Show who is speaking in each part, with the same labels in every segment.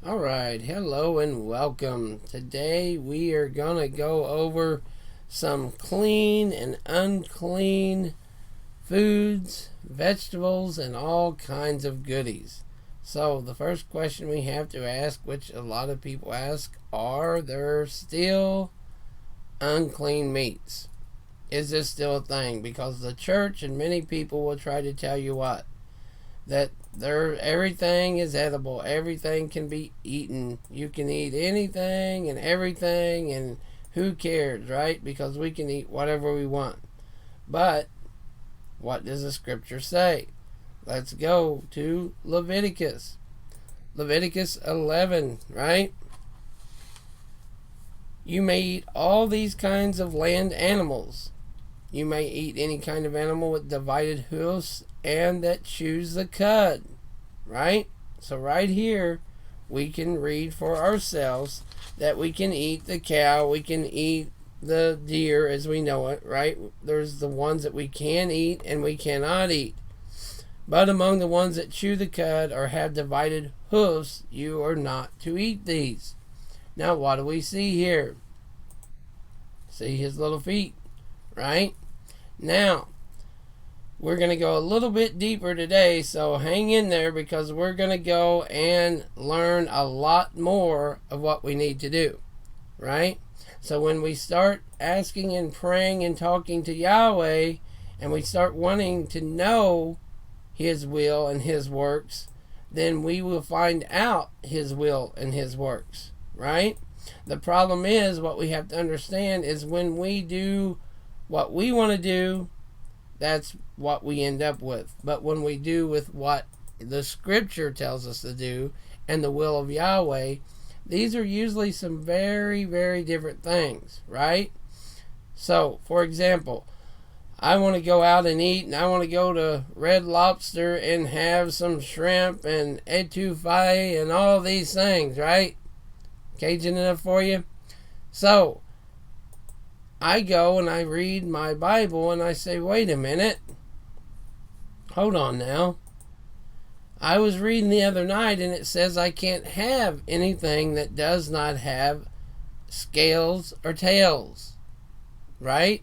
Speaker 1: All right, hello and welcome. Today we are going to go over some clean and unclean foods, vegetables, and all kinds of goodies. So, the first question we have to ask, which a lot of people ask, are there still unclean meats? Is this still a thing? Because the church and many people will try to tell you what? That everything is edible, everything can be eaten, you can eat anything and everything, and who cares, right? Because we can eat whatever we want. But what does the scripture say? Let's go to Leviticus 11, right? You may eat all these kinds of land animals. You may eat any kind of animal with divided hoofs and that chews the cud, right? So right here, we can read for ourselves that we can eat the cow, we can eat the deer as we know it, right? There's the ones that we can eat and we cannot eat. But among the ones that chew the cud or have divided hoofs, you are not to eat these. Now, what do we see here? See his little feet, right? Now, we're going to go a little bit deeper today, so hang in there because we're going to go and learn a lot more of what we need to do, right? So when we start asking and praying and talking to Yahweh, and we start wanting to know His will and His works, then we will find out His will and His works, right? The problem is, what we have to understand is when we do what we want to do, that's what we end up with. But when we do with what the scripture tells us to do and the will of Yahweh, these are usually some very, very different things, right? So, for example, I want to go out and eat, and I want to go to Red Lobster and have some shrimp and etouffee and all these things, right? Cajun enough for you? So, I go and I read my Bible and I say, wait a minute. Hold on now. I was reading the other night and it says I can't have anything that does not have scales or tails. Right?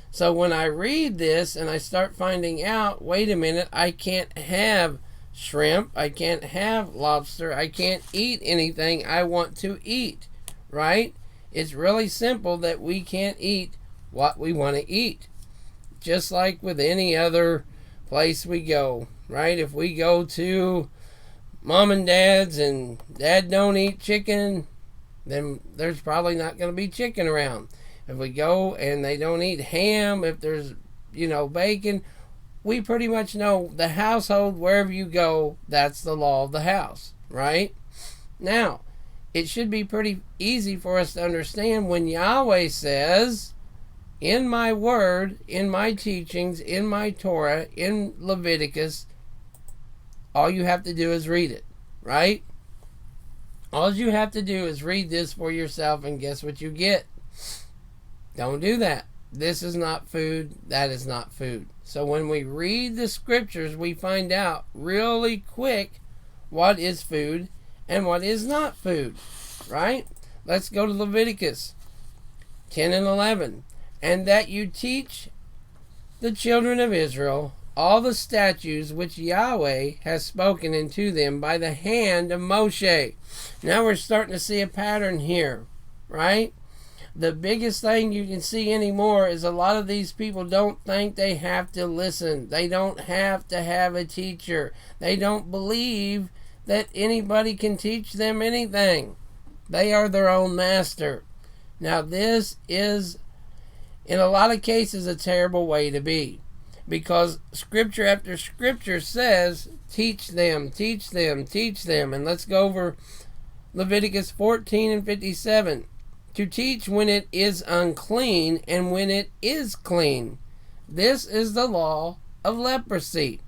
Speaker 1: So when I read this and I start finding out, wait a minute, I can't have shrimp, I can't have lobster, I can't eat anything I want to eat. Right? It's really simple that we can't eat what we want to eat. Just like with any other place we go, right? If we go to mom and dad's and dad don't eat chicken, then there's probably not going to be chicken around. If we go and they don't eat ham, if there's, bacon, we pretty much know the household, wherever you go, that's the law of the house, right? Now, it should be pretty easy for us to understand when Yahweh says, in my word, in my teachings, in my Torah, in Leviticus, all you have to do is read it, right? All you have to do is read this for yourself, and guess what you get? Don't do that. This is not food, that is not food. So when we read the scriptures, we find out really quick what is food and what is not food, right? Let's go to Leviticus 10 and 11. And that you teach the children of Israel all the statutes which Yahweh has spoken unto them by the hand of Moshe. Now we're starting to see a pattern here, right? The biggest thing you can see anymore is a lot of these people don't think they have to listen. They don't have to have a teacher. They don't believe that anybody can teach them anything. They are their own master. Now this is, in a lot of cases, a terrible way to be. Because scripture after scripture says, teach them, teach them, teach them. And let's go over Leviticus 14 and 57. To teach when it is unclean and when it is clean. This is the law of leprosy.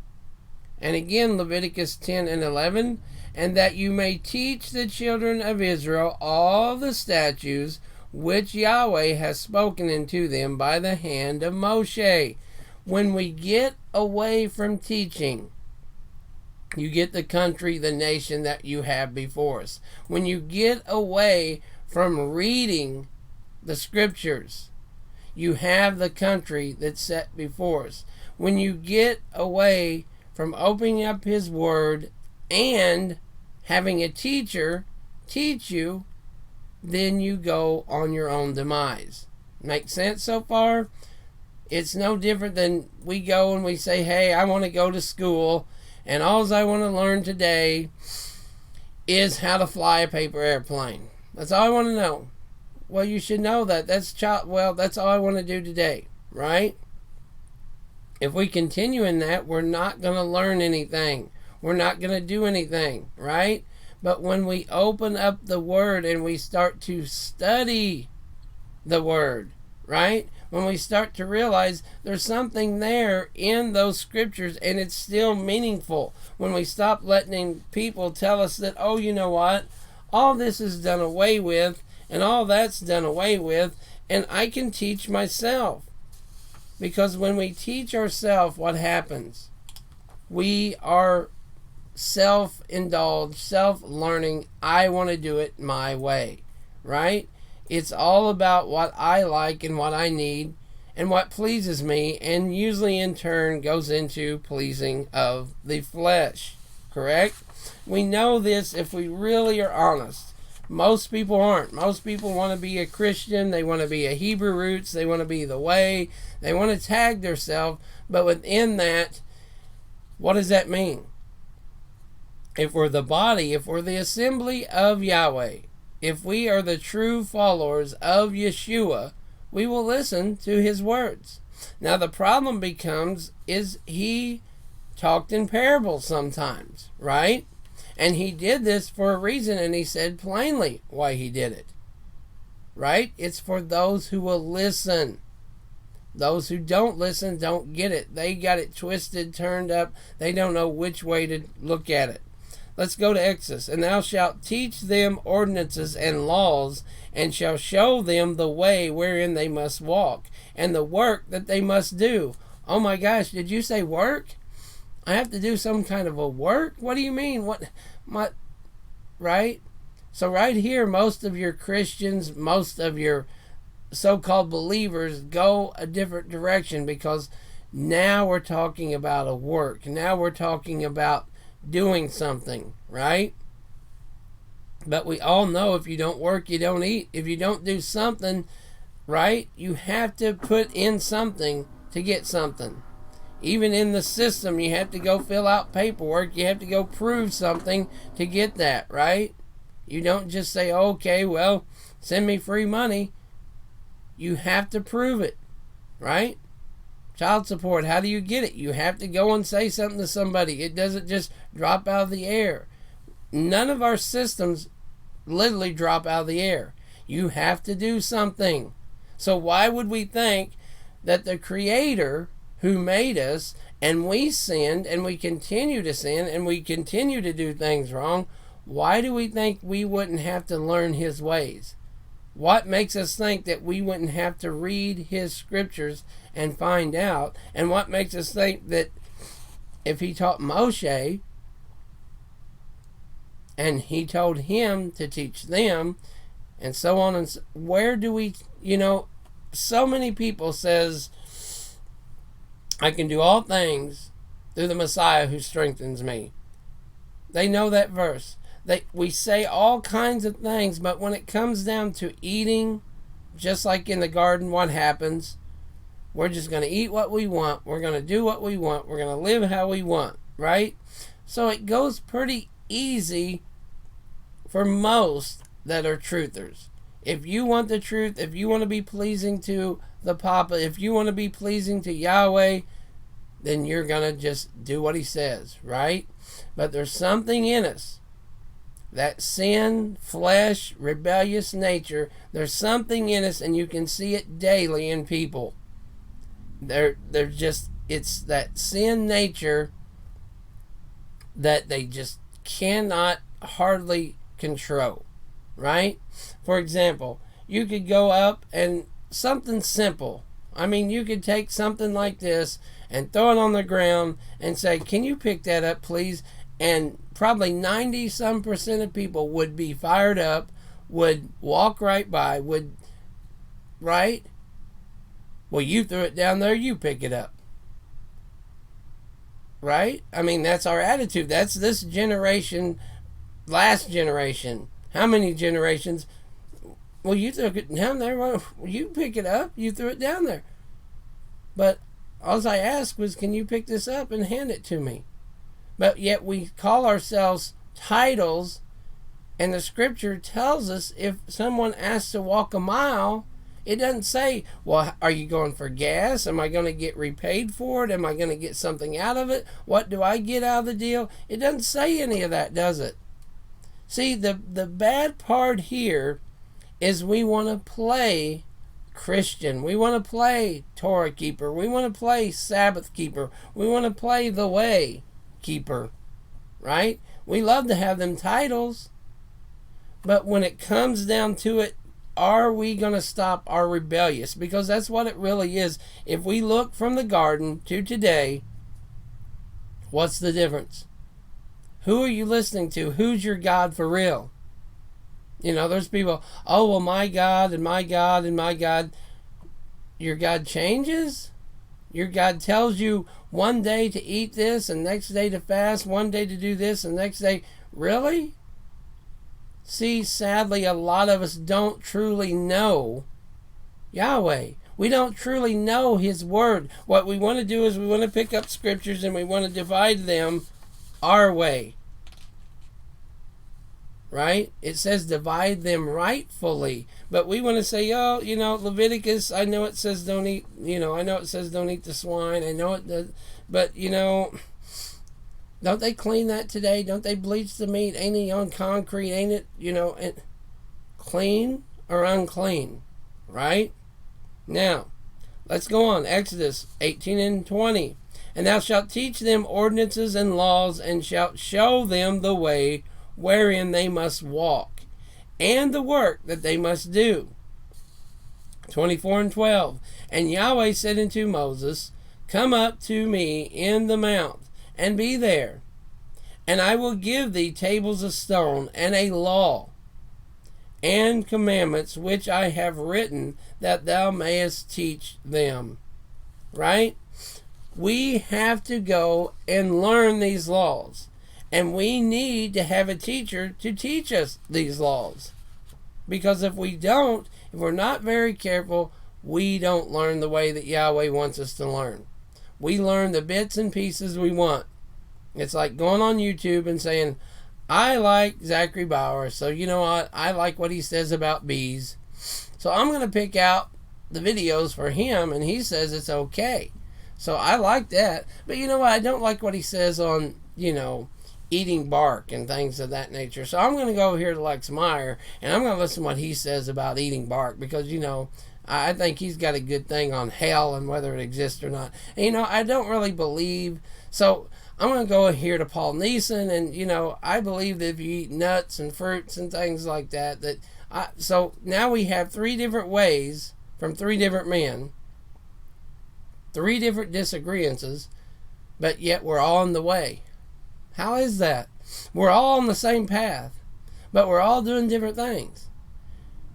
Speaker 1: And again, Leviticus 10 and 11. And that you may teach the children of Israel all the statutes which Yahweh has spoken unto them by the hand of Moshe. When we get away from teaching, You get the country, the nation that you have before us. When you get away from reading the scriptures, you have the country that's set before us. When you get away from opening up His Word and having a teacher teach you, then you go on your own demise. Make sense so far? It's no different than we go and we say, hey, I want to go to school, and all I want to learn today is how to fly a paper airplane. That's all I want to know. Well, you should know that. That's all I want to do today, right? If we continue in that, we're not going to learn anything. We're not going to do anything, right? But when we open up the Word and we start to study the Word, right? When we start to realize there's something there in those scriptures and it's still meaningful. When we stop letting people tell us that, oh, you know what? All this is done away with and all that's done away with, and I can teach myself. Because when we teach ourselves, what happens? We are self-indulged, self-learning. I want to do it my way, right? It's all about what I like and what I need and what pleases me, and usually in turn goes into pleasing of the flesh, correct? We know this if we really are honest. Most people aren't. Most people want to be a Christian. They want to be a Hebrew roots. They want to be the way. They want to tag themselves. But within that, what does that mean? If we're the body, if we're the assembly of Yahweh, if we are the true followers of Yeshua, we will listen to His words. Now the problem becomes, is He talked in parables sometimes, right? And He did this for a reason, and He said plainly why He did it. Right? It's for those who will listen. Those who don't listen don't get it. They got it twisted, turned up. They don't know which way to look at it. Let's go to Exodus. And thou shalt teach them ordinances and laws, and shall show them the way wherein they must walk, and the work that they must do. Oh my gosh, did you say work? I have to do some kind of a work? What do you mean? Right? So right here, most of your Christians, most of your so-called believers go a different direction, because now we're talking about a work. Now we're talking about doing something, right? But we all know if you don't work, you don't eat. If you don't do something, right, you have to put in something to get something. Even in the system, you have to go fill out paperwork. You have to go prove something to get that, right? You don't just say, okay, well, send me free money. You have to prove it, right? Child support, how do you get it? You have to go and say something to somebody. It doesn't just drop out of the air. None of our systems literally drop out of the air. You have to do something. So why would we think that the Creator who made us, and we sinned, and we continue to sin, and we continue to do things wrong, why do we think we wouldn't have to learn His ways? What makes us think that we wouldn't have to read His scriptures and find out? And what makes us think that if He taught Moshe, and He told him to teach them, and so on, and where do we, so many people says, I can do all things through the Messiah who strengthens me. They know that verse. We say all kinds of things, but when it comes down to eating, just like in the garden, what happens? We're just going to eat what we want. We're going to do what we want. We're going to live how we want, right? So it goes pretty easy for most that are truthers. If you want the truth, if you want to be pleasing to the Papa, if you want to be pleasing to Yahweh, then you're going to just do what He says, right? But there's something in us, that sin, flesh, rebellious nature, there's something in us, and you can see it daily in people. It's that sin nature that they just cannot hardly control, right? For example, you could go up and something simple. I mean, you could take something like this and throw it on the ground and say, can you pick that up, please? And probably 90% of people would be fired up, would walk right by, right? Well, you threw it down there, you pick it up. Right? I mean, that's our attitude. That's this generation, last generation. How many generations? Well, you threw it down there. Well, you pick it up. You threw it down there. But all I asked was, can you pick this up and hand it to me? But yet we call ourselves titles, and the scripture tells us if someone asks to walk a mile, it doesn't say, well, are you going for gas? Am I going to get repaid for it? Am I going to get something out of it? What do I get out of the deal? It doesn't say any of that, does it? See, the bad part here is we want to play Christian. We want to play Torah keeper. We want to play Sabbath keeper. We want to play the way keeper, right? We love to have them titles. But when it comes down to it, are we going to stop our rebellious? Because that's what it really is. If we look from the garden to today, what's the difference? Who are you listening to? Who's your God for real? You know, there's people, oh, well, my God and my God and my God. Your God changes? Your God tells you one day to eat this and next day to fast, one day to do this and next day. Really? See, sadly, a lot of us don't truly know Yahweh. We don't truly know His Word. What we want to do is we want to pick up scriptures and we want to divide them our way. Right? It says divide them rightfully. But we want to say, oh, you know, Leviticus, I know it says don't eat, you know, I know it says don't eat the swine. I know it does. But, you know, don't they clean that today? Don't they bleach the meat? Ain't it on concrete? Ain't it, you know, clean or unclean? Right? Now, let's go on. Exodus 18 and 20. And thou shalt teach them ordinances and laws, and shalt show them the way wherein they must walk, and the work that they must do. 24 and 12. And Yahweh said unto Moses, come up to me in the mount, and be there, and I will give thee tables of stone, and a law, and commandments which I have written, that thou mayest teach them. Right? We have to go and learn these laws. And we need to have a teacher to teach us these laws. Because if we don't, if we're not very careful, we don't learn the way that Yahweh wants us to learn. We learn the bits and pieces we want. It's like going on YouTube and saying, I like Zachary Bauer, so you know what? I like what he says about bees. So I'm going to pick out the videos for him, and he says it's okay. So I like that. But you know what? I don't like what he says on, you know, eating bark and things of that nature. So I'm going to go over here to Lex Meyer, and I'm going to listen to what he says about eating bark, because, you know, I think he's got a good thing on hell and whether it exists or not. And, you know, I don't really believe. So I'm going to go here to Paul Neeson, and, you know, I believe that if you eat nuts and fruits and things like that, so now we have 3 different ways from 3 different men, 3 different disagreements, but yet we're all in the way. How is that? We're all on the same path, but we're all doing different things.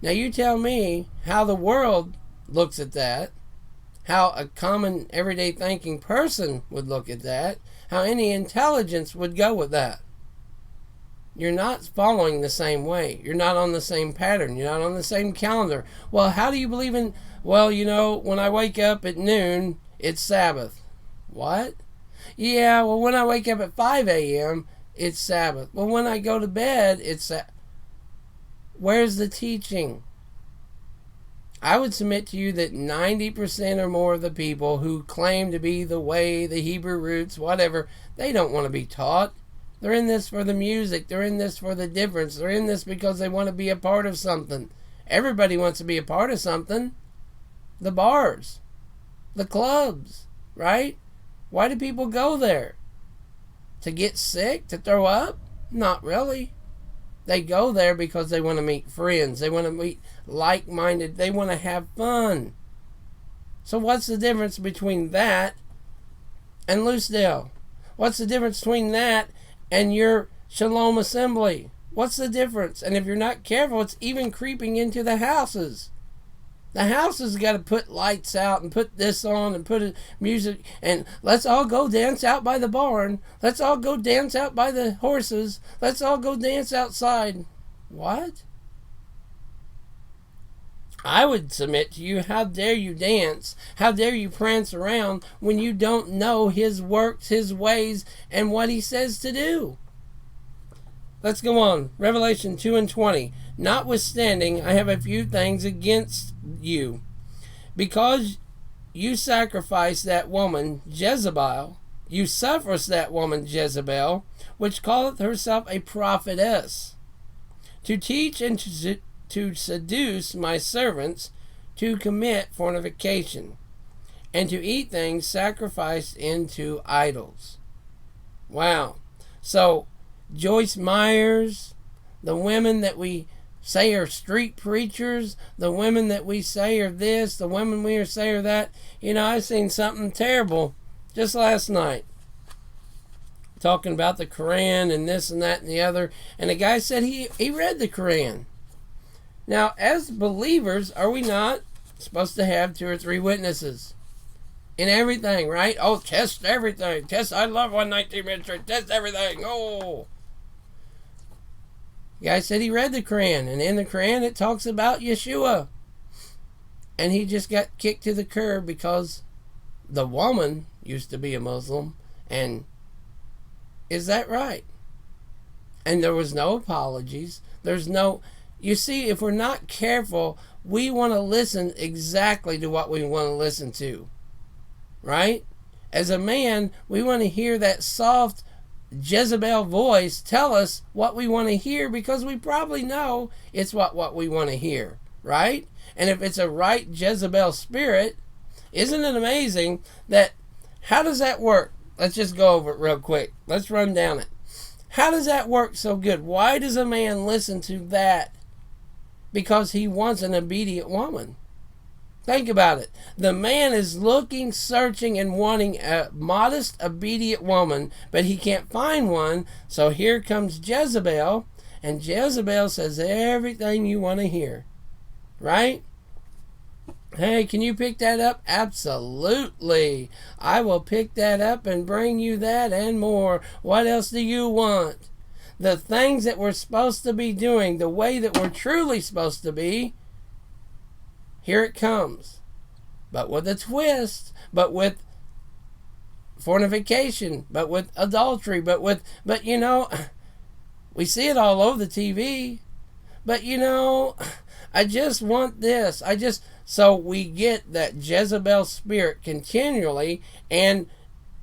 Speaker 1: Now you tell me how the world looks at that, how a common everyday thinking person would look at that, how any intelligence would go with that. You're not following the same way. You're not on the same pattern. You're not on the same calendar. Well, how do you believe in, well, you know, when I wake up at noon, it's Sabbath. What? Yeah, well, when I wake up at 5 a.m., it's Sabbath. Well, when I go to bed, it's Where's the teaching? I would submit to you that 90% or more of the people who claim to be the way, the Hebrew roots, whatever, they don't want to be taught. They're in this for the music. They're in this for the difference. They're in this because they want to be a part of something. Everybody wants to be a part of something. The bars, the clubs, right? Why do people go there? To get sick? To throw up? Not really. They go there because they want to meet friends. They want to meet like-minded. They want to have fun. So what's the difference between that and Loosedale? What's the difference between that and your Shalom assembly. What's the difference? And if you're not careful, it's even creeping into the houses. The house has got to put lights out and put this on and put music, and let's all go dance out by the barn. Let's all go dance out by the horses. Let's all go dance outside. What? I would submit to you, how dare you dance? How dare you prance around when you don't know his works, his ways, and what he says to do? Let's go on. Revelation 2:20. Notwithstanding, I have a few things against you, because you sacrifice that woman Jezebel, you suffers that woman Jezebel, which calleth herself a prophetess, to teach and to seduce my servants to commit fornication, and to eat things sacrificed into idols. Wow. So, Joyce Myers, the women that we say are street preachers, the women that we say are this, the women we say are that. You know, I seen something terrible just last night, talking about the Quran and this and that and the other, and the guy said he read the Quran. Now, as believers, are we not supposed to have 2 or 3 witnesses in everything, right? Oh, test everything. I love 119 ministry. Test everything. Oh. The guy said he read the Quran, and in the Quran it talks about Yeshua. And he just got kicked to the curb because the woman used to be a Muslim. And is that right? And there was no apologies. There's no... You see, if we're not careful, we want to listen exactly to what we want to listen to. Right? As a man, we want to hear that soft Jezebel voice tell us what we want to hear, because we probably know it's what we want to hear. Right? And if it's a right Jezebel spirit, isn't it amazing that... How does that work? Let's just go over it real quick. Let's run down it. How does that work so good? Why does a man listen to that? Because he wants an obedient woman. Think about it. The man is looking, searching, and wanting a modest, obedient woman, but he can't find one. So here comes Jezebel, and Jezebel says everything you want to hear. Right? Hey, can you pick that up? Absolutely. I will pick that up and bring you that and more. What else do you want? The things that we're supposed to be doing, the way that we're truly supposed to be, here it comes. But with a twist, but with fornication, but with adultery, but you know, we see it all over the TV. But you know, I just want this. So we get that Jezebel spirit continually, and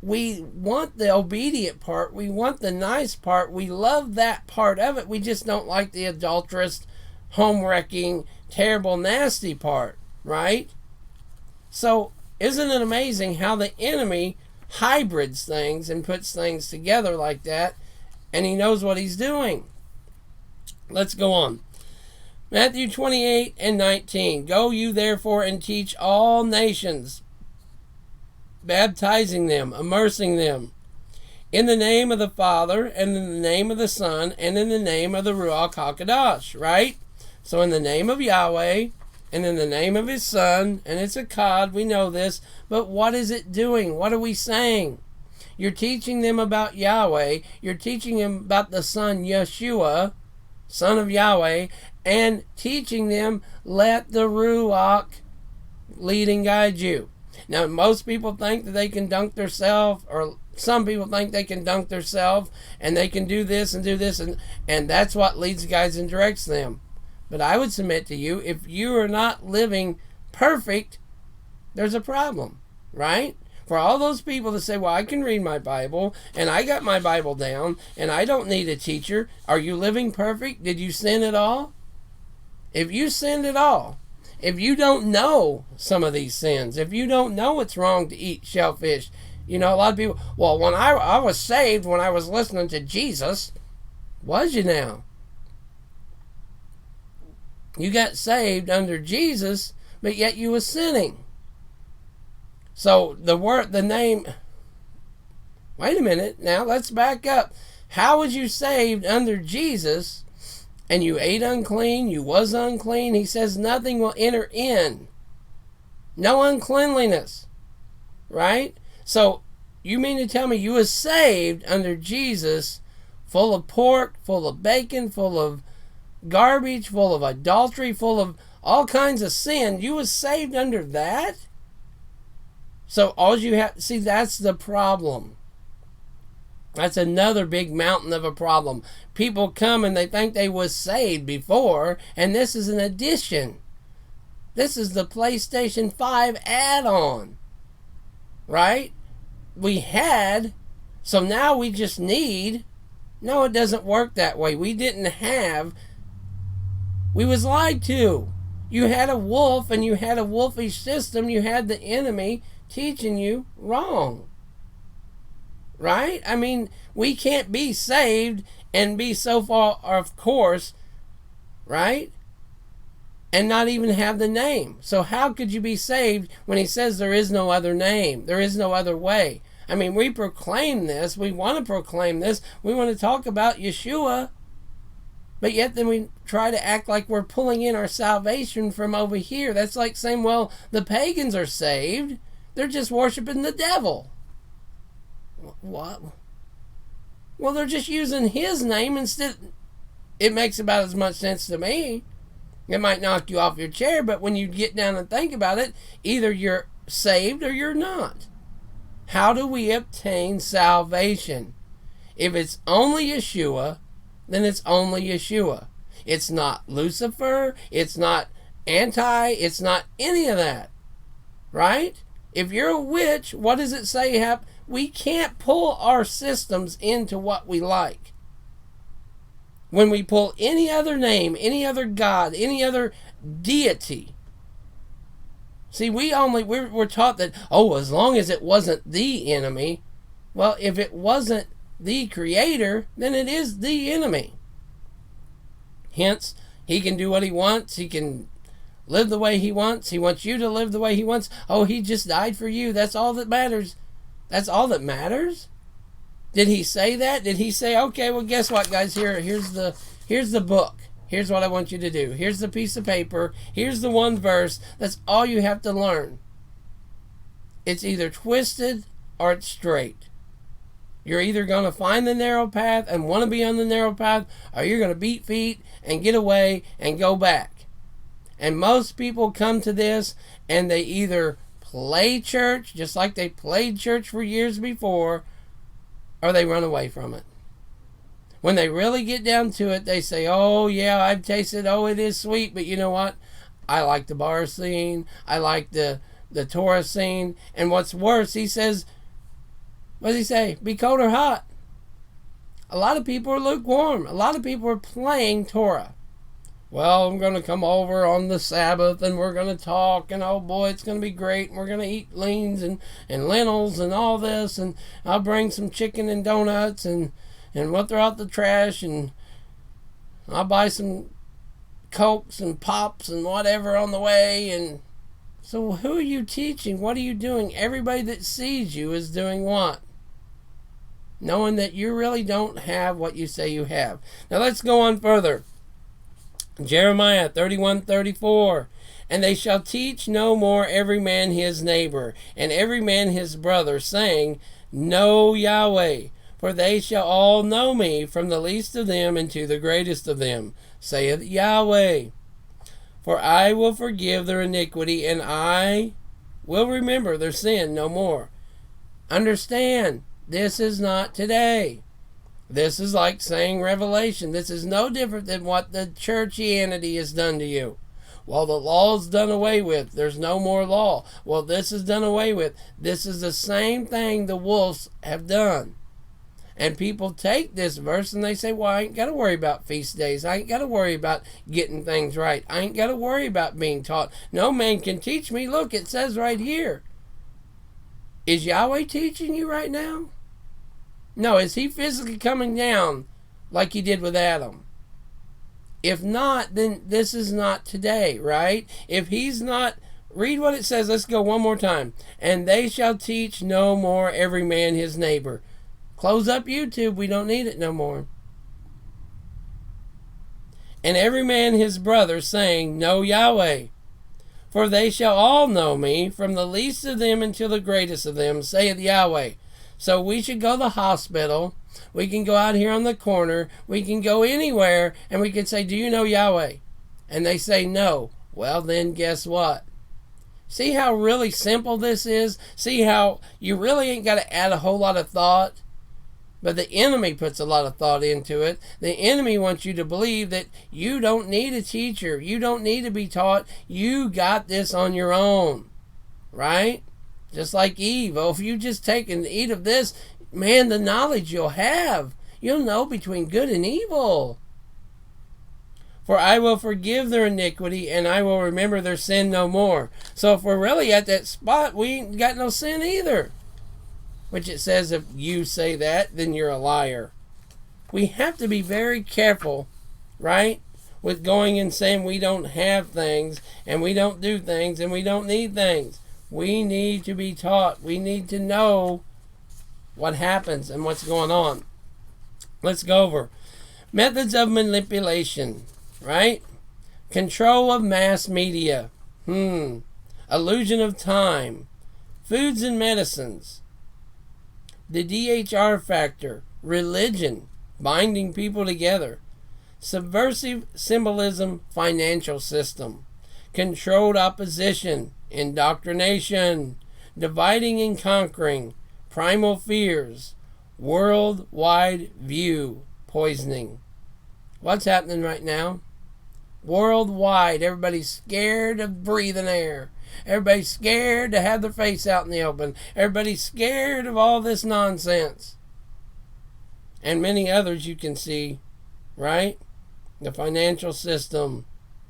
Speaker 1: we want the obedient part. We want the nice part. We love that part of it. We just don't like the adulterous, home-wrecking, terrible, nasty part, right? So isn't it amazing how the enemy hybrids things and puts things together like that, and he knows what he's doing? Let's go on. Matthew 28:19. Go you therefore and teach all nations, baptizing them, immersing them, in the name of the Father, and in the name of the Son, and in the name of the Ruach HaKodesh, right? So in the name of Yahweh, and in the name of His Son, and it's a Kod, we know this, but what is it doing? What are we saying? You're teaching them about Yahweh, you're teaching them about the Son, Yeshua, Son of Yahweh, and teaching them, let the Ruach lead and guide you. Now, most people think that they can dunk themselves, or some people think they can dunk themselves, and they can do this, and that's what leads, guides, and directs them. But I would submit to you, if you are not living perfect, there's a problem, right? For all those people that say, well, I can read my Bible, and I got my Bible down, and I don't need a teacher. Are you living perfect? Did you sin at all? If you sinned at all, if you don't know some of these sins, if you don't know it's wrong to eat shellfish, you know, a lot of people, well, when I was saved when I was listening to Jesus, was you now? You got saved under Jesus, but yet you were sinning. So the name, wait a minute, now let's back up. How was you saved under Jesus? And you ate unclean, you was unclean. He says nothing will enter in. No uncleanliness. Right? So, you mean to tell me you was saved under Jesus, full of pork, full of bacon, full of garbage, full of adultery, full of all kinds of sin? You was saved under that? So all you have, see, that's the problem. That's another big mountain of a problem. People come and they think they was saved before, and this is an addition. This is the PlayStation 5 add-on. Right? We had, so now we just need. No, it doesn't work that way. We didn't have. We was lied to. You had a wolf and you had a wolfish system. You had the enemy teaching you wrong. Right? I mean, we can't be saved and be so far off course, right? And not even have the name. So how could you be saved when he says there is no other name? There is no other way. I mean, we proclaim this. We want to proclaim this. We want to talk about Yeshua. But yet then we try to act like we're pulling in our salvation from over here. That's like saying, well, the pagans are saved. They're just worshiping the devil. What? Well, they're just using his name instead. It makes about as much sense to me. It might knock you off your chair, but when you get down and think about it, either you're saved or you're not. How do we obtain salvation? If it's only Yeshua, then it's only Yeshua. It's not Lucifer, it's not it's not any of that. Right? If you're a witch, what does it say? We can't pull our systems into what we like. When we pull any other name, any other God, any other deity. See, we're taught that, as long as it wasn't the enemy. Well, if it wasn't the creator, then it is the enemy. Hence, he can do what he wants. He can live the way he wants. He wants you to live the way he wants. Oh, he just died for you. That's all that matters. That's all that matters? Did he say that? Did he say, okay, well, guess what, guys? Here's the book. Here's what I want you to do. Here's the piece of paper. Here's the one verse. That's all you have to learn. It's either twisted or it's straight. You're either going to find the narrow path and want to be on the narrow path, or you're going to beat feet and get away and go back. And most people come to this and they either play church, just like they played church for years before, or they run away from it. When they really get down to it, they say, oh yeah, I've tasted, it is sweet, but you know what? I like the bar scene, I like the Torah scene, and what's worse, he says, what does he say? Be cold or hot. A lot of people are lukewarm. A lot of people are playing Torah. Well, I'm going to come over on the Sabbath and we're going to talk, and oh boy, it's going to be great, and we're going to eat leans and lentils and all this, and I'll bring some chicken and donuts and we'll throw out the trash, and I'll buy some Cokes and Pops and whatever on the way. And so who are you teaching? What are you doing? Everybody that sees you is doing what? Knowing that you really don't have what you say you have. Now let's go on further. Jeremiah 31:34. And they shall teach no more every man his neighbor, and every man his brother, saying, Know Yahweh. For they shall all know me, from the least of them unto the greatest of them, saith Yahweh. For I will forgive their iniquity, and I will remember their sin no more. Understand, this is not today. This is like saying Revelation. This is no different than what the churchianity has done to you. Well, the law's done away with. There's no more law. Well, this is done away with. This is the same thing the wolves have done. And people take this verse and they say, well, I ain't got to worry about feast days. I ain't got to worry about getting things right. I ain't got to worry about being taught. No man can teach me. Look, it says right here. Is Yahweh teaching you right now? No, is he physically coming down like he did with Adam? If not, then this is not today, right? If he's not, read what it says. Let's go one more time. And they shall teach no more every man his neighbor. Close up YouTube. We don't need it no more. And every man his brother, saying, Know Yahweh. For they shall all know me, from the least of them until the greatest of them, saith Yahweh. So we should go to the hospital. We can go out here on the corner. We can go anywhere, and we can say, Do you know Yahweh? And they say no. Well, then guess what? See how really simple this is? See how you really ain't got to add a whole lot of thought? But the enemy puts a lot of thought into it. The enemy wants you to believe that you don't need a teacher. You don't need to be taught. You got this on your own. Right? Just like Eve. Oh, if you just take and eat of this, man, the knowledge you'll have. You'll know between good and evil. For I will forgive their iniquity, and I will remember their sin no more. So if we're really at that spot, we ain't got no sin either. Which it says if you say that, then you're a liar. We have to be very careful, right? With going and saying we don't have things, and we don't do things, and we don't need things. We need to be taught. We need to know what happens and what's going on. Let's go over methods of manipulation, right? Control of mass media. Illusion of time. Foods and medicines. The DHR factor, religion, binding people together, subversive symbolism, financial system, controlled opposition, indoctrination, dividing and conquering, primal fears, worldwide view, poisoning. What's happening right now? Worldwide, everybody's scared of breathing air. Everybody's scared to have their face out in the open. Everybody's scared of all this nonsense. And many others you can see, right? The financial system,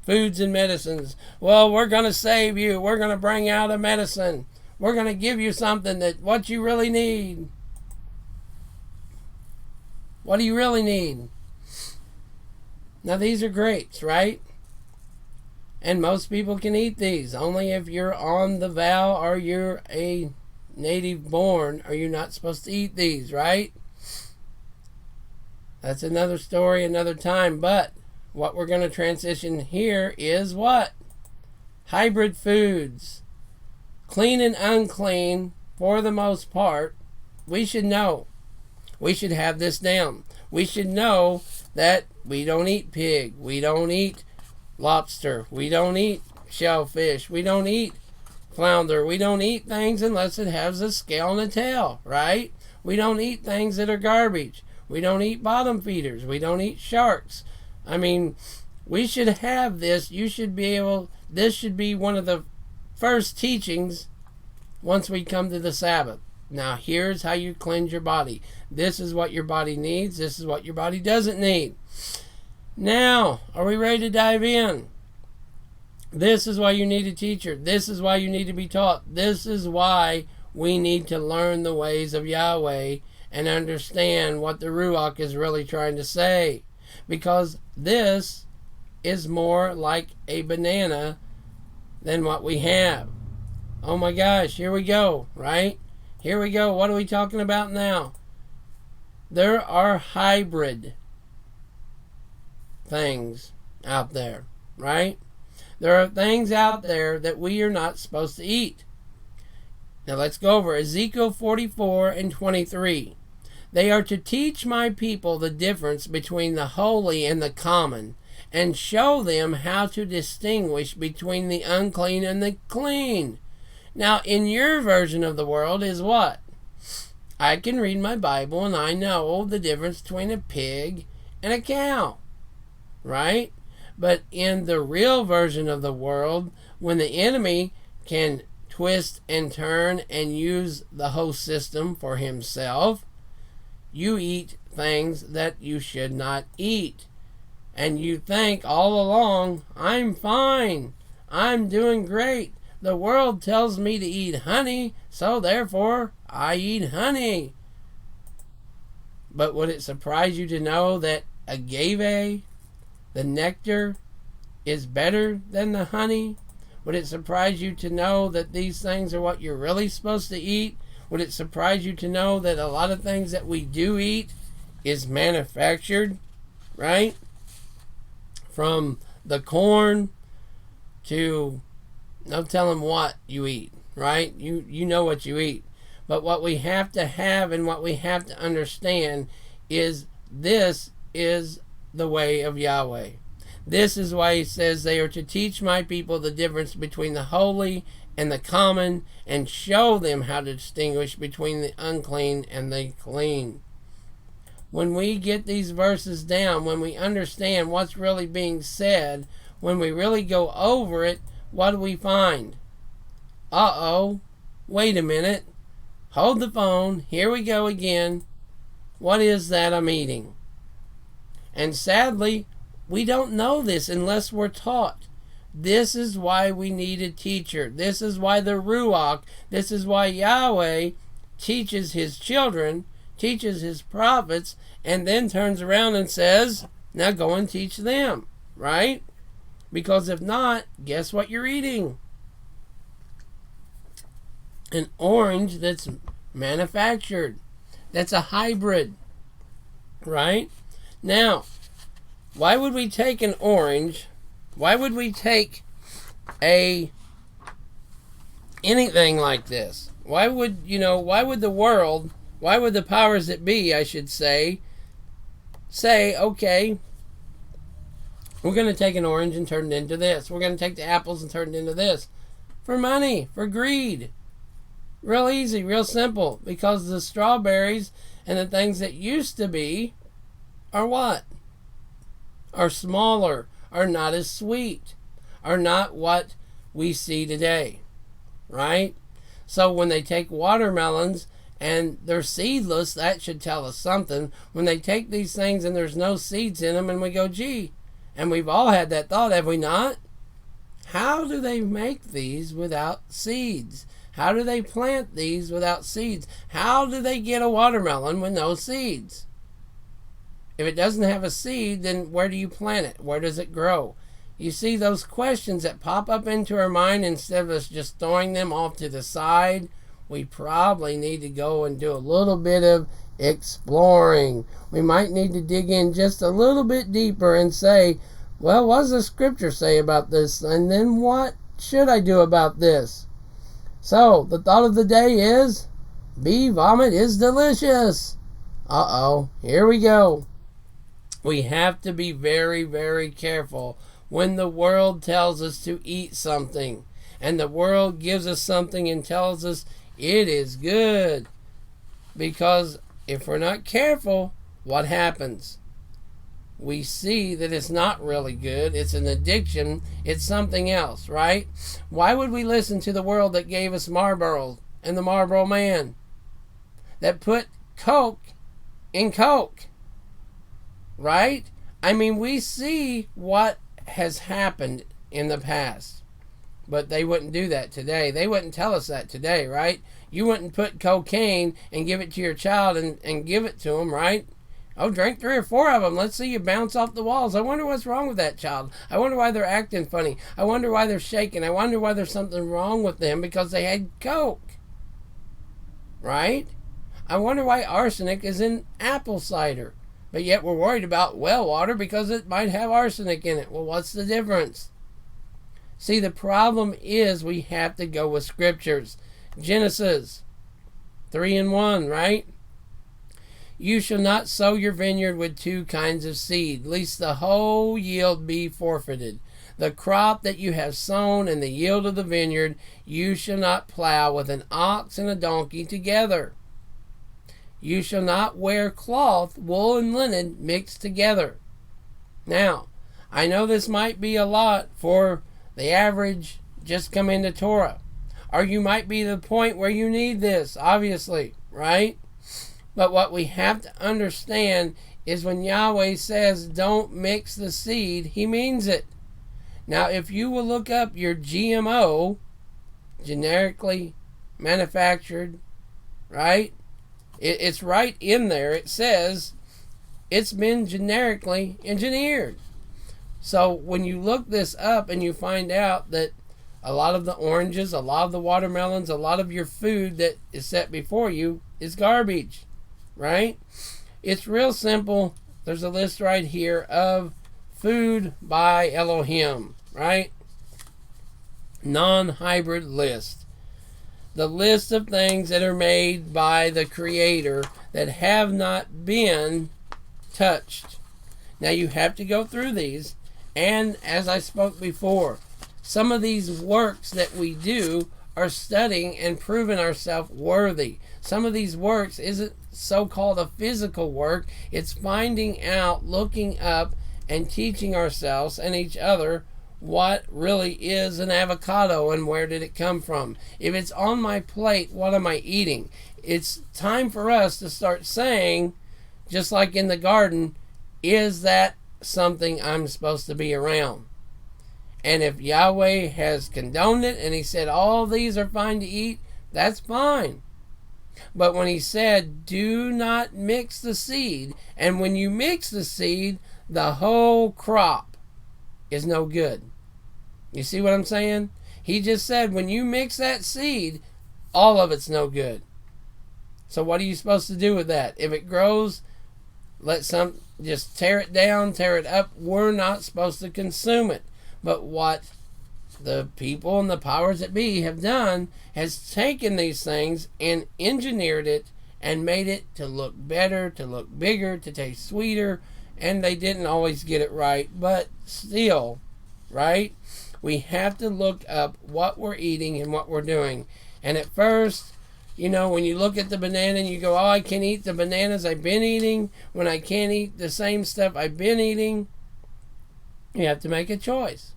Speaker 1: foods and medicines. Well, we're going to save you. We're going to bring out a medicine. We're going to give you something that what you really need. What do you really need? Now, these are grapes, right? And most people can eat these. Only if you're on the vow or you're a native born are you not supposed to eat these, right? That's another story, another time. But what we're going to transition here is what? Hybrid foods. Clean and unclean, for the most part. We should know. We should have this down. We should know that we don't eat pig. We don't eat lobster. We don't eat shellfish. We don't eat flounder. We don't eat things unless it has a scale and a tail, right? We don't eat things that are garbage. We don't eat bottom feeders. We don't eat sharks. I mean, we should have this. You should be able, this should be one of the first teachings once we come to the Sabbath. Now, here's how you cleanse your body. This is what your body needs. This is what your body doesn't need. Now, are we ready to dive in? This is why you need a teacher. This is why you need to be taught. This is why we need to learn the ways of Yahweh and understand what the Ruach is really trying to say. Because this is more like a banana than what we have. Oh my gosh, here we go, right? Here we go. What are we talking about now? There are hybrid things out there, right? There are things out there that we are not supposed to eat. Now let's go over Ezekiel 44 and 23. They are to teach my people the difference between the holy and the common, and show them how to distinguish between the unclean and the clean. Now, in your version of the world is what? I can read my Bible and I know the difference between a pig and a cow, right? But in the real version of the world, when the enemy can twist and turn and use the host system for himself, you eat things that you should not eat. And you think all along, I'm fine. I'm doing great. The world tells me to eat honey, so therefore I eat honey. But would it surprise you to know that agave, the nectar, is better than the honey? Would it surprise you to know that these things are what you're really supposed to eat? Would it surprise you to know that a lot of things that we do eat is manufactured, right? From the corn to no telling what you eat, right? You know what you eat. But what we have to have and what we have to understand is this is the way of Yahweh. This is why he says they are to teach my people the difference between the holy and the common, and show them how to distinguish between the unclean and the clean. When we get these verses down, when we understand what's really being said, when we really go over it, what do we find? Wait a minute. Hold the phone. Here we go again. What is that I'm eating? And sadly, we don't know this unless we're taught. This is why we need a teacher. This is why the Ruach, this is why Yahweh teaches his children, teaches his prophets, and then turns around and says, now go and teach them, right? Because if not, guess what you're eating? An orange that's manufactured. That's a hybrid, right? Now, why would we take an orange? Why would we take anything like this? Why would the world, why would the powers that be, I should say, okay, we're going to take an orange and turn it into this. We're going to take the apples and turn it into this. For money, for greed. Real easy, real simple. Because the strawberries and the things that used to be are what? Are smaller, are not as sweet, are not what we see today, right? So when they take watermelons and they're seedless, that should tell us something. When they take these things and there's no seeds in them and we go, gee, and we've all had that thought, have we not? How do they make these without seeds? How do they plant these without seeds? How do they get a watermelon with no seeds? If it doesn't have a seed, then where do you plant it? Where does it grow? You see those questions that pop up into our mind, instead of us just throwing them off to the side, we probably need to go and do a little bit of exploring. We might need to dig in just a little bit deeper and say, well, what does the scripture say about this? And then what should I do about this? So, the thought of the day is, bee vomit is delicious. Here we go. We have to be very, very careful when the world tells us to eat something, and the world gives us something and tells us it is good. Because if we're not careful, what happens? We see that it's not really good. It's an addiction. It's something else, right? Why would we listen to the world that gave us Marlboro and the Marlboro Man? That put Coke in Coke, right? I mean, we see what has happened in the past. But they wouldn't do that today. They wouldn't tell us that today, right? You wouldn't put cocaine and give it to your child and give it to them, right? Oh, drink 3 or 4 of them. Let's see you bounce off the walls. I wonder what's wrong with that child. I wonder why they're acting funny. I wonder why they're shaking. I wonder why there's something wrong with them because they had Coke. Right? I wonder why arsenic is in apple cider. But yet we're worried about well water because it might have arsenic in it. Well, what's the difference? See, the problem is we have to go with scriptures. Genesis 3:1, right? You shall not sow your vineyard with 2 kinds of seed, lest the whole yield be forfeited. The crop that you have sown and the yield of the vineyard, you shall not plow with an ox and a donkey together. You shall not wear cloth, wool, and linen mixed together. Now, I know this might be a lot for the average just come into Torah. Or you might be the point where you need this, obviously, right? But what we have to understand is when Yahweh says don't mix the seed, he means it. Now, if you will look up your GMO, generically manufactured, right? It's right in there. It says it's been generically engineered. So when you look this up and you find out that A lot of the oranges, a lot of the watermelons, a lot of your food that is set before you is garbage, right? It's real simple. There's a list right here of food by Elohim, right? Non-hybrid list. The list of things that are made by the Creator that have not been touched. Now you have to go through these, and as I spoke before, some of these works that we do are studying and proving ourselves worthy. Some of these works isn't so-called a physical work. It's finding out, looking up, and teaching ourselves and each other what really is an avocado and where did it come from. If it's on my plate, what am I eating? It's time for us to start saying, just like in the garden, is that something I'm supposed to be around? And if Yahweh has condoned it and he said all these are fine to eat, that's fine. But when he said do not mix the seed, and when you mix the seed, the whole crop is no good. You see what I'm saying? He just said when you mix that seed, all of it's no good. So what are you supposed to do with that? If it grows, just tear it down, tear it up. We're not supposed to consume it. But what the people and the powers that be have done has taken these things and engineered it and made it to look better, to look bigger, to taste sweeter, and they didn't always get it right, but still, right? We have to look up what we're eating and what we're doing. And at first, when you look at the banana and you go, oh, I can eat the bananas I've been eating when I can't eat the same stuff I've been eating, you have to make a choice.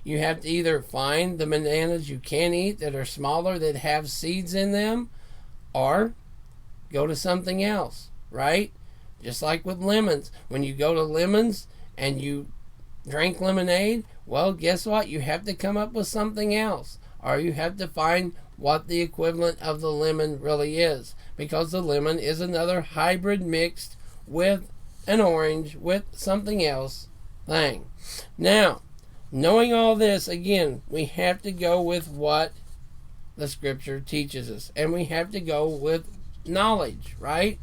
Speaker 1: You have to either find the bananas you can eat that are smaller, that have seeds in them, or go to something else, right? Just like with lemons. When you go to lemons and you drink lemonade, well, guess what? You have to come up with something else. Or you have to find what the equivalent of the lemon really is. Because the lemon is another hybrid mixed with an orange, with something else thing. Now, knowing all this, again, we have to go with what the scripture teaches us. And we have to go with knowledge, right?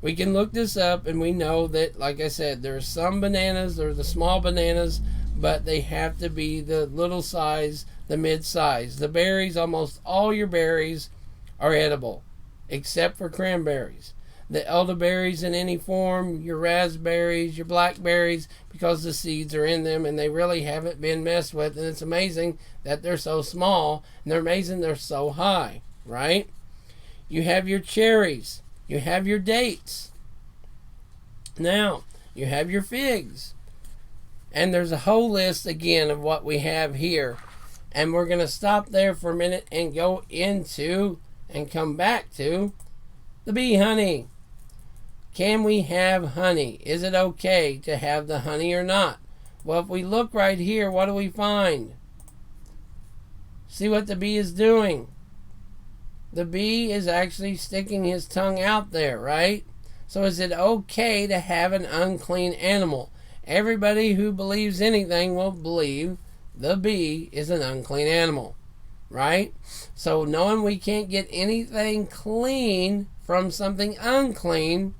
Speaker 1: We can look this up and we know that, like I said, there are some bananas, there are the small bananas, but they have to be the little size, the mid size. The berries, almost all your berries are edible, except for cranberries. The elderberries in any form, your raspberries, your blackberries, because the seeds are in them and they really haven't been messed with. And it's amazing that they're so small, and they're amazing they're so high, right? You have your cherries. You have your dates. Now, you have your figs. And there's a whole list again of what we have here. And we're going to stop there for a minute and go into and come back to the bee honey. Can we have honey? Is it okay to have the honey or not? Well, if we look right here, what do we find? See what the bee is doing. The bee is actually sticking his tongue out there, right? So is it okay to have an unclean animal? Everybody who believes anything will believe the bee is an unclean animal, right? So knowing we can't get anything clean from something unclean,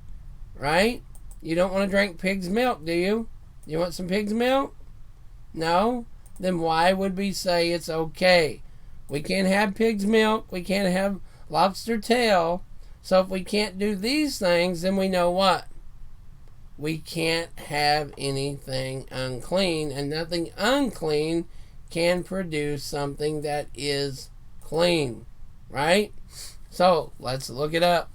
Speaker 1: right? You don't want to drink pig's milk, do you? You want some pig's milk? No? Then why would we say it's okay? We can't have pig's milk. We can't have lobster tail. So if we can't do these things, then we know what? We can't have anything unclean. And nothing unclean can produce something that is clean. Right? So let's look it up.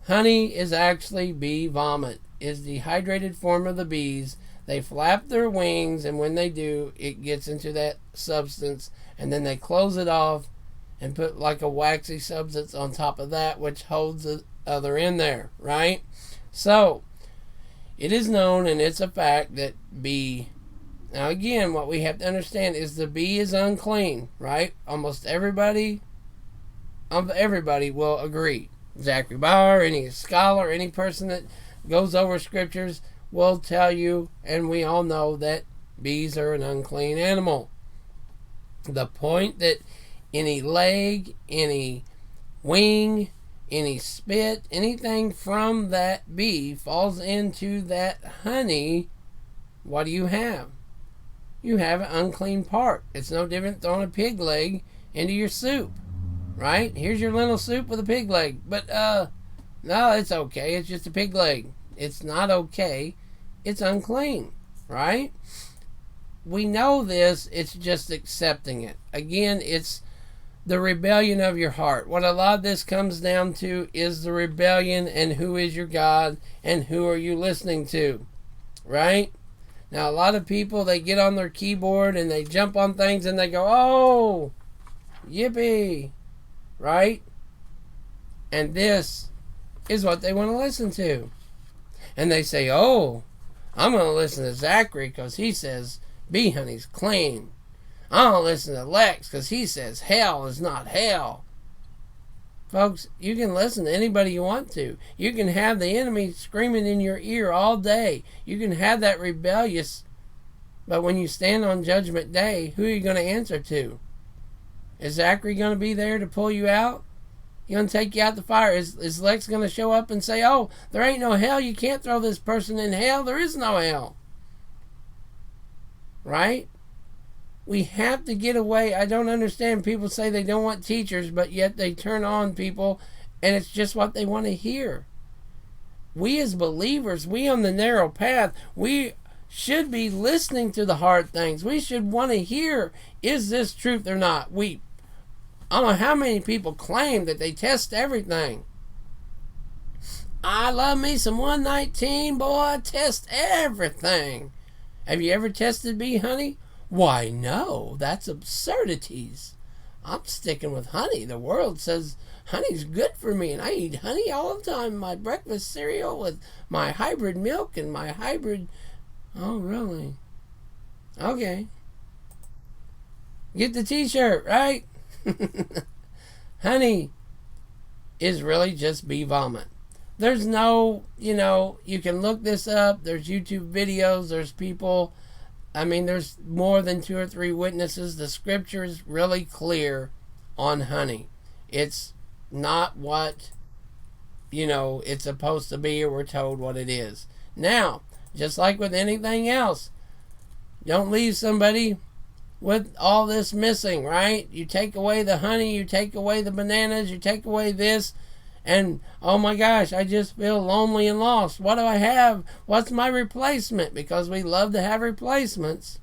Speaker 1: Honey is actually bee vomit. It's dehydrated form of the bees. They flap their wings, and when they do, it gets into that substance, and then they close it off and put like a waxy substance on top of that, which holds the other in there, right? So, it is known, and it's a fact, that bee... Now again, what we have to understand is the bee is unclean, right? Almost everybody will agree. Zachary Bauer, any scholar, any person that goes over scriptures will tell you, and we all know, that bees are an unclean animal. The point that any leg, any wing, any spit, anything from that bee falls into that honey, what do you have? You have an unclean part. It's no different throwing a pig leg into your soup, right? Here's your lentil soup with a pig leg. But, no, it's okay. It's just a pig leg. It's not okay. It's unclean, right? We know this. It's just accepting it. Again, it's the rebellion of your heart. What a lot of this comes down to is the rebellion, and who is your God and who are you listening to, right? Now, a lot of people, they get on their keyboard and they jump on things and they go, oh, yippee, right? And this is what they want to listen to. And they say, oh, I'm going to listen to Zachary because he says bee honey's clean. I'm going to listen to Lex because he says hell is not hell. Folks, you can listen to anybody you want to. You can have the enemy screaming in your ear all day. You can have that rebellious. But when you stand on Judgment Day, who are you going to answer to? Is Zachary going to be there to pull you out? He's going to take you out the fire. Is Lex going to show up and say, oh, there ain't no hell. You can't throw this person in hell. There is no hell. Right? We have to get away. I don't understand. People say they don't want teachers, but yet they turn on people, and it's just what they want to hear. We as believers, we on the narrow path, we should be listening to the hard things. We should want to hear, is this truth or not? I don't know how many people claim that they test everything. I love me some 119, boy, I test everything. Have you ever tested bee honey? Why, no, that's absurdities. I'm sticking with honey. The world says honey's good for me, and I eat honey all the time. My breakfast cereal with my hybrid milk and my hybrid... Oh, really? Okay. Get the t-shirt, right? Honey is really just bee vomit. There's no, you can look this up. There's YouTube videos. There's people... there's more than 2 or 3 witnesses. The scripture is really clear on honey. It's not what, it's supposed to be, or we're told what it is. Now, just like with anything else, don't leave somebody with all this missing, right? You take away the honey, you take away the bananas, you take away this, and oh my gosh, I just feel lonely and lost. What do I have? What's my replacement? Because we love to have replacements.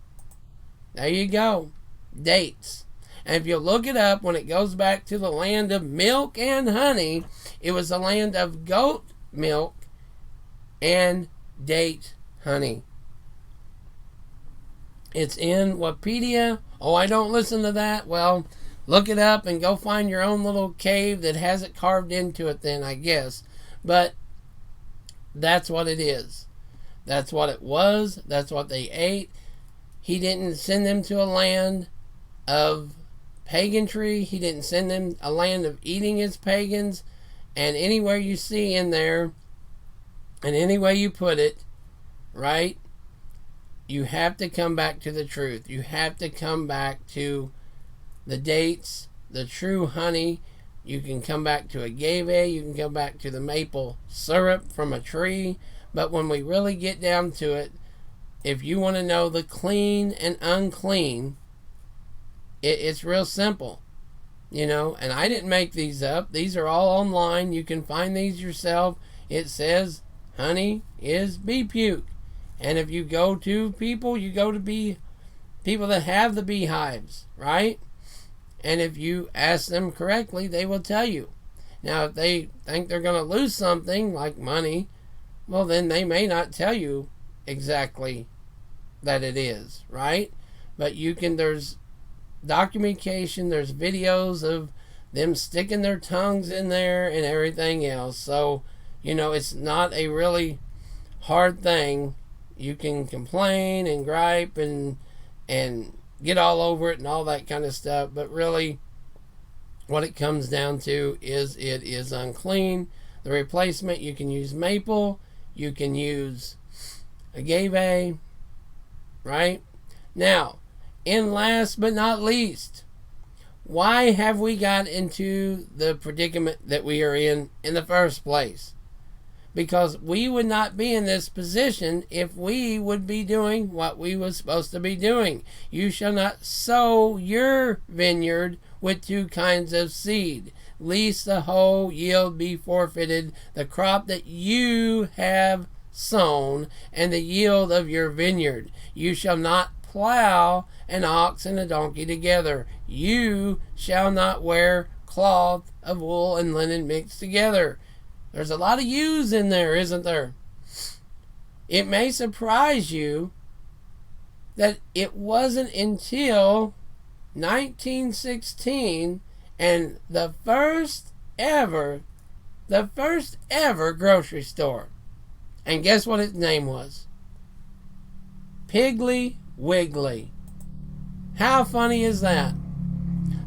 Speaker 1: There you go. Dates. And if you look it up, when it goes back to the land of milk and honey, it was the land of goat milk and date honey. It's in Wikipedia. Oh, I don't listen to that. Well, look it up and go find your own little cave that has it carved into it then, I guess. But that's what it is. That's what it was. That's what they ate. He didn't send them to a land of pagantry. He didn't send them a land of eating as pagans. And anywhere you see in there, and any way you put it, right, you have to come back to the truth. You have to come back to the dates, the true honey. You can come back to agave. You can come back to the maple syrup from a tree. But when we really get down to it, if you want to know the clean and unclean, it's real simple. And I didn't make these up. These are all online. You can find these yourself. It says honey is bee puke. And if you go to people, you go to people that have the beehives, right? And if you ask them correctly, they will tell you. Now, if they think they're going to lose something, like money, well, then they may not tell you exactly that it is, right? But there's documentation, there's videos of them sticking their tongues in there and everything else. So, it's not a really hard thing. You can complain and gripe and get all over it and all that kind of stuff, but really what it comes down to is it is unclean. The replacement, you can use maple, you can use agave, right? Now, And last but not least, why have we got into the predicament that we are in the first place? Because we would not be in this position if we would be doing what we were supposed to be doing. You shall not sow your vineyard with two kinds of seed, lest the whole yield be forfeited, the crop that you have sown, and the yield of your vineyard. You shall not plow an ox and a donkey together. You shall not wear cloth of wool and linen mixed together. There's a lot of yous in there, isn't there? It may surprise you that it wasn't until 1916 and the first ever grocery store. And guess what its name was? Piggly Wiggly. How funny is that?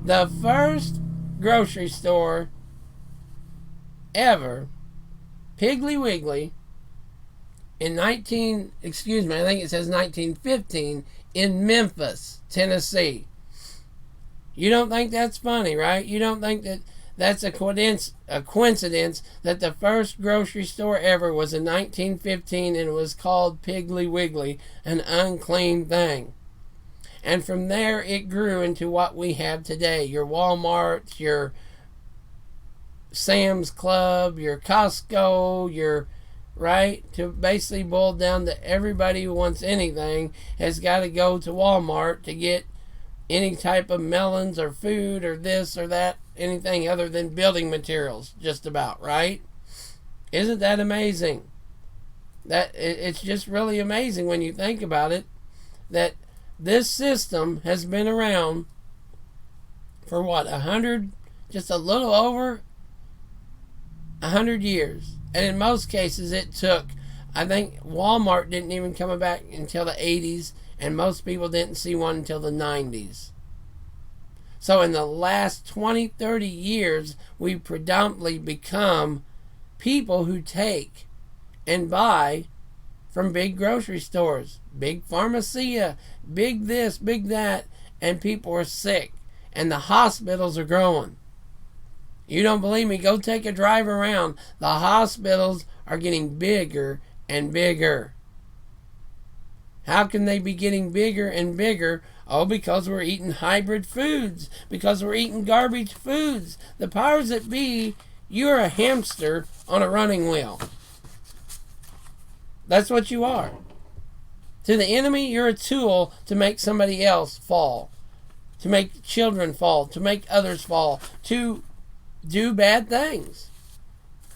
Speaker 1: The first grocery store ever, Piggly Wiggly, in I think it says 1915, in Memphis, Tennessee. You don't think that's funny, right? You don't think that that's a coincidence that the first grocery store ever was in 1915 and it was called Piggly Wiggly, an unclean thing. And from there it grew into what we have today. Your Walmarts, your Sam's Club, your Costco, right? To basically boil down to everybody who wants anything has got to go to Walmart to get any type of melons or food or this or that, anything other than building materials, just about, right? Isn't that amazing? It's just really amazing when you think about it, that this system has been around for what, 100, just a little over 100 years. And in most cases it took, I think Walmart didn't even come back until the 80s, and most people didn't see one until the 90s. So in the last 20, 30 years, we've predominantly become people who take and buy from big grocery stores, big pharmacia, big this, big that, and people are sick, and the hospitals are growing. You don't believe me? Go take a drive around. The hospitals are getting bigger and bigger. How can they be getting bigger and bigger? Oh, because we're eating hybrid foods, because we're eating garbage foods. The powers that be, you're a hamster on a running wheel. That's what you are. To the enemy, you're a tool to make somebody else fall, to make children fall, to make others fall, to do bad things.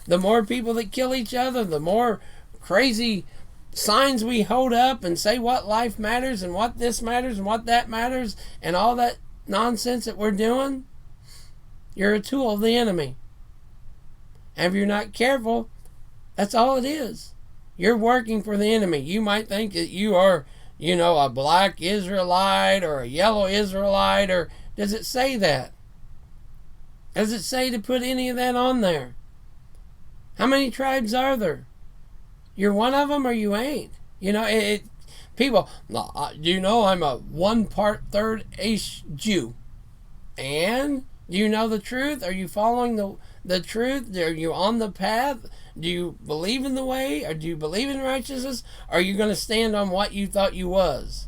Speaker 1: The more people that kill each other, the more crazy signs we hold up and say what life matters and what this matters and what that matters and all that nonsense that we're doing, you're a tool of the enemy. And if you're not careful, that's all it is. You're working for the enemy. You might think that you are, a black Israelite or a yellow Israelite, or does it say that? Does it say to put any of that on there? How many tribes are there? You're one of them or you ain't. People, I'm a 1/3 Jew. And do you know the truth? Are you following the truth? Are you on the path? Do you believe in the way? Or do you believe in righteousness? Or are you going to stand on what you thought you was?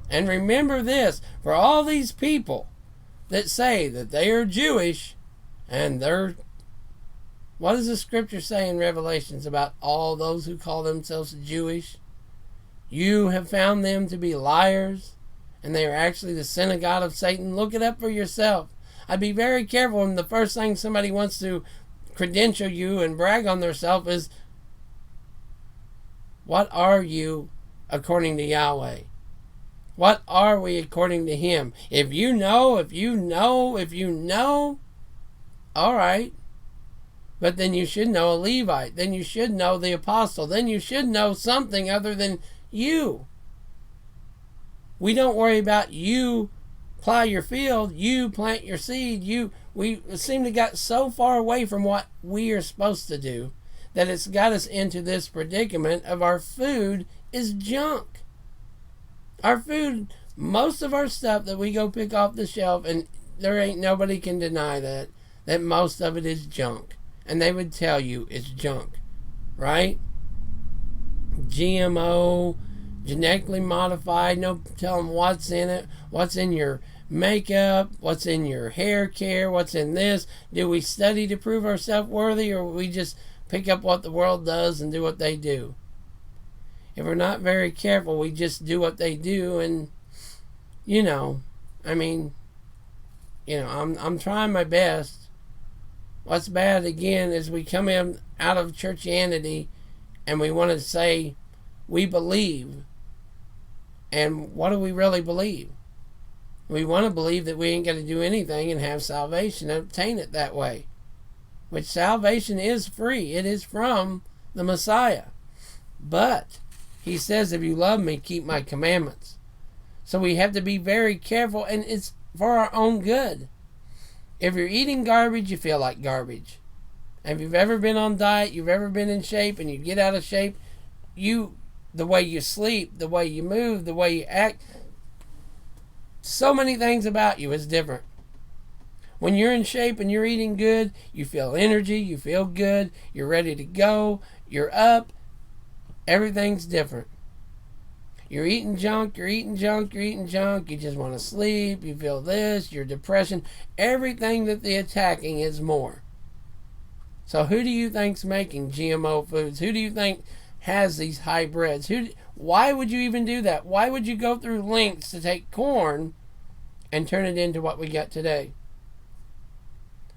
Speaker 1: And remember this, for all these people that say that they are Jewish and what does the scripture say in Revelations about all those who call themselves Jewish? You have found them to be liars, and they are actually the synagogue of Satan. Look it up for yourself. I'd be very careful when the first thing somebody wants to credential you and brag on themselves is, what are you according to Yahweh? What are we according to Him? If you know, all right. But then you should know a Levite. Then you should know the apostle. Then you should know something other than you. We don't worry about you plow your field, you plant your seed. We seem to get so far away from what we are supposed to do that it's got us into this predicament of our food is junk. Our food Most of our stuff that we go pick off the shelf, and there ain't nobody can deny that most of it is junk. And they would tell you it's junk, right? GMO, genetically modified, no telling what's in it, what's in your makeup, what's in your hair care, what's in this. Do we study to prove ourselves worthy, or we just pick up what the world does and do what they do? If we're not very careful, we just do what they do, and I'm trying my best. What's bad again is we come in out of churchianity and we want to say we believe. And what do we really believe? We want to believe that we ain't got to do anything and have salvation and obtain it that way. Which salvation is free. It is from the Messiah. But he says, if you love me, keep my commandments. So we have to be very careful, and it's for our own good. If you're eating garbage, you feel like garbage. And if you've ever been on diet, you've ever been in shape, and you get out of shape, the way you sleep, the way you move, the way you act, so many things about you is different. When you're in shape and you're eating good, you feel energy, you feel good, you're ready to go, you're up, everything's different. You're eating junk, you just want to sleep, you feel this, your depression, everything that they're attacking is more. So who do you think's making GMO foods? Who do you think has these hybrids? Why would you even do that? Why would you go through lengths to take corn and turn it into what we got today?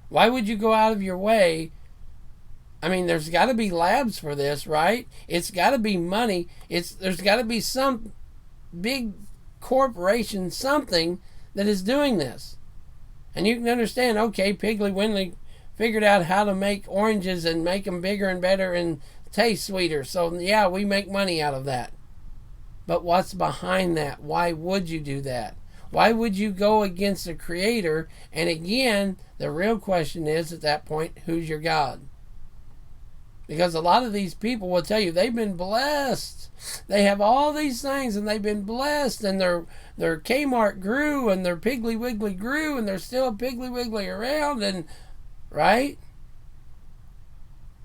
Speaker 1: Why would you go out of your way? There's got to be labs for this, right? It's got to be money. There's got to be some big corporation, something that is doing this. And you can understand, okay, Piggly Wiggly figured out how to make oranges and make them bigger and better and taste sweeter. So, yeah, we make money out of that. But what's behind that? Why would you do that? Why would you go against the Creator? And again, the real question is, at that point, who's your God? Because a lot of these people will tell you they've been blessed. They have all these things and they've been blessed, and their Kmart grew and their Piggly Wiggly grew, and there's still a Piggly Wiggly around, and right?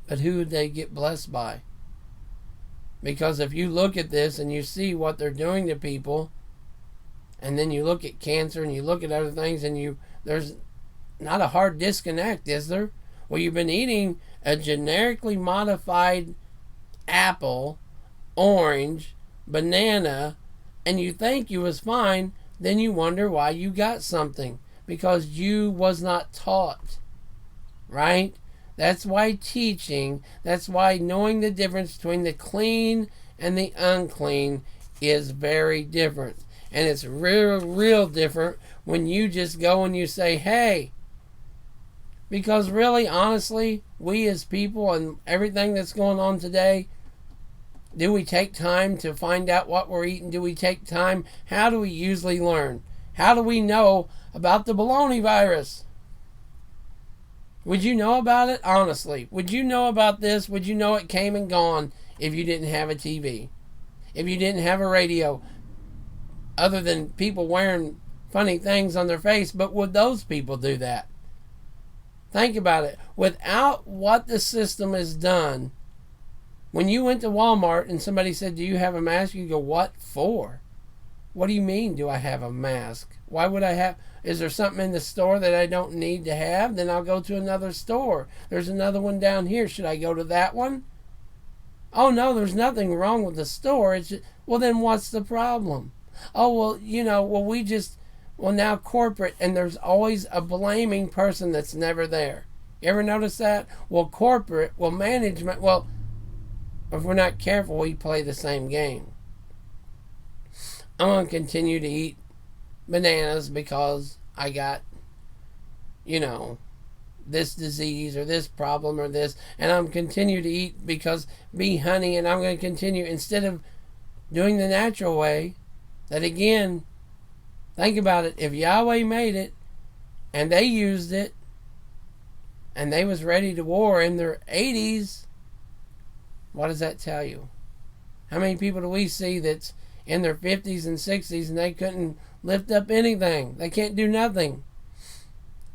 Speaker 1: But who would they get blessed by? Because if you look at this and you see what they're doing to people, and then you look at cancer and you look at other things, and there's not a hard disconnect, is there? Well, you've been eating a generically modified apple, orange, banana, and you think you was fine, then you wonder why you got something. Because you was not taught. Right? That's why teaching, that's why knowing the difference between the clean and the unclean is very different. And it's real different when you just go and you say, hey, because really, honestly, we as people and everything that's going on today, do we take time to find out what we're eating? Do we take time? How do we usually learn? How do we know about the baloney virus? Would you know about it? Honestly, would you know about this? Would you know it came and gone if you didn't have a TV? If you didn't have a radio? Other than people wearing funny things on their face, but would those people do that? Think about it. Without what the system has done, when you went to Walmart and somebody said, do you have a mask? You go, what for? What do you mean, do I have a mask? Why would I have? Is there something in the store that I don't need to have? Then I'll go to another store. There's another one down here. Should I go to that one? Oh, no, there's nothing wrong with the store. It's just, well, then what's the problem? Oh, well, now corporate, and there's always a blaming person that's never there. You ever notice that? Well, corporate, well, management, well, if we're not careful, we play the same game. I'm going to continue to eat bananas because I got, this disease or this problem or this, and I'm continue to eat because bee honey, and I'm going to continue instead of doing the natural way. That again, think about it. If Yahweh made it and they used it and they was ready to war in their 80s, what does that tell you? How many people do we see that's in their 50s and 60s and they couldn't lift up anything. They can't do nothing.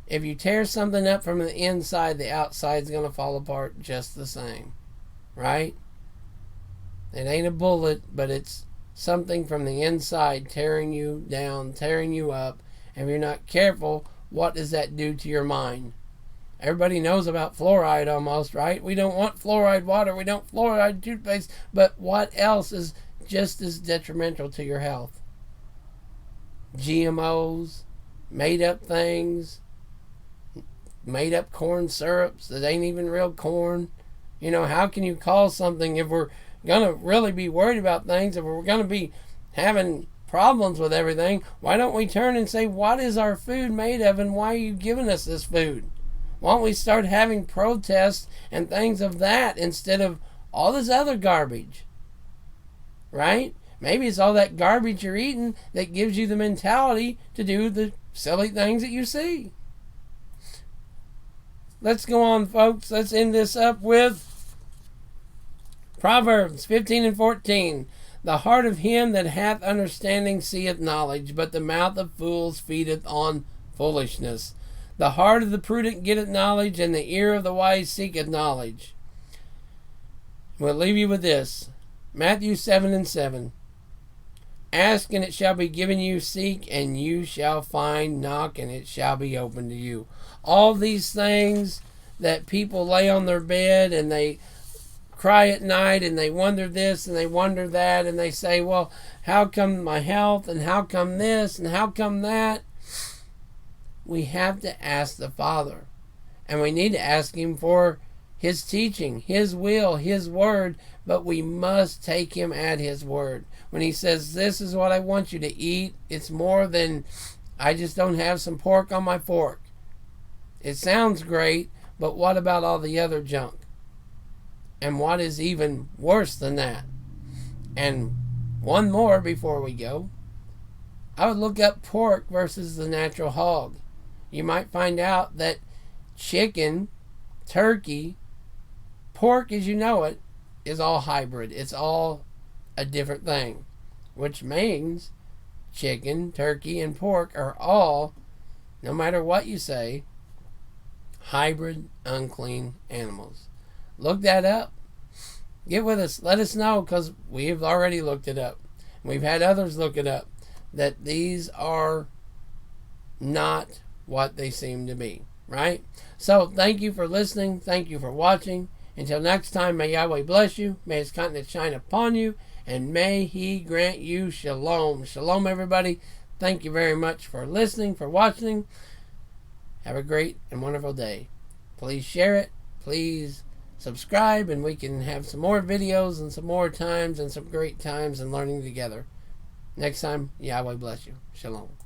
Speaker 1: If you tear something up from the inside, the outside's going to fall apart just the same. Right? It ain't a bullet, but it's something from the inside tearing you down, tearing you up. And if you're not careful, what does that do to your mind? Everybody knows about fluoride almost, right? We don't want fluoride water. We don't fluoride toothpaste. But what else is just as detrimental to your health? GMOs, made up things, made up corn syrups that ain't even real corn. You know, how can you call something, if we're going to really be worried about things, if we're going to be having problems with everything, why don't we turn and say, what is our food made of and why are you giving us this food? Why don't we start having protests and things of that instead of all this other garbage? Right? Maybe it's all that garbage you're eating that gives you the mentality to do the silly things that you see. Let's go on, folks. Let's end this up with Proverbs 15 and 14. The heart of him that hath understanding seeth knowledge, but the mouth of fools feedeth on foolishness. The heart of the prudent getteth knowledge, and the ear of the wise seeketh knowledge. We'll leave you with this. Matthew 7 and 7. Ask and it shall be given you. Seek and you shall find. Knock and it shall be opened to you. All these things that people lay on their bed and they cry at night and they wonder this and they wonder that and they say, well, how come my health and how come this and how come that? We have to ask the Father, and we need to ask him for his teaching, his will, his word, but we must take him at his word. When he says, this is what I want you to eat, it's more than I just don't have some pork on my fork. It sounds great, but what about all the other junk? And what is even worse than that? And one more before we go. I would look up pork versus the natural hog. You might find out that chicken, turkey, pork as you know it, is all hybrid. It's all a different thing. Which means chicken, turkey, and pork are all, no matter what you say, hybrid, unclean animals. Look that up. Get with us. Let us know, because we've already looked it up. We've had others look it up. That these are not what they seem to be. Right? So, thank you for listening. Thank you for watching. Until next time, may Yahweh bless you. May his countenance shine upon you. And may he grant you shalom. Shalom, everybody. Thank you very much for listening, for watching. Have a great and wonderful day. Please share it. Please subscribe, and we can have some more videos and some more times and some great times and learning together. Next time, Yahweh bless you. Shalom.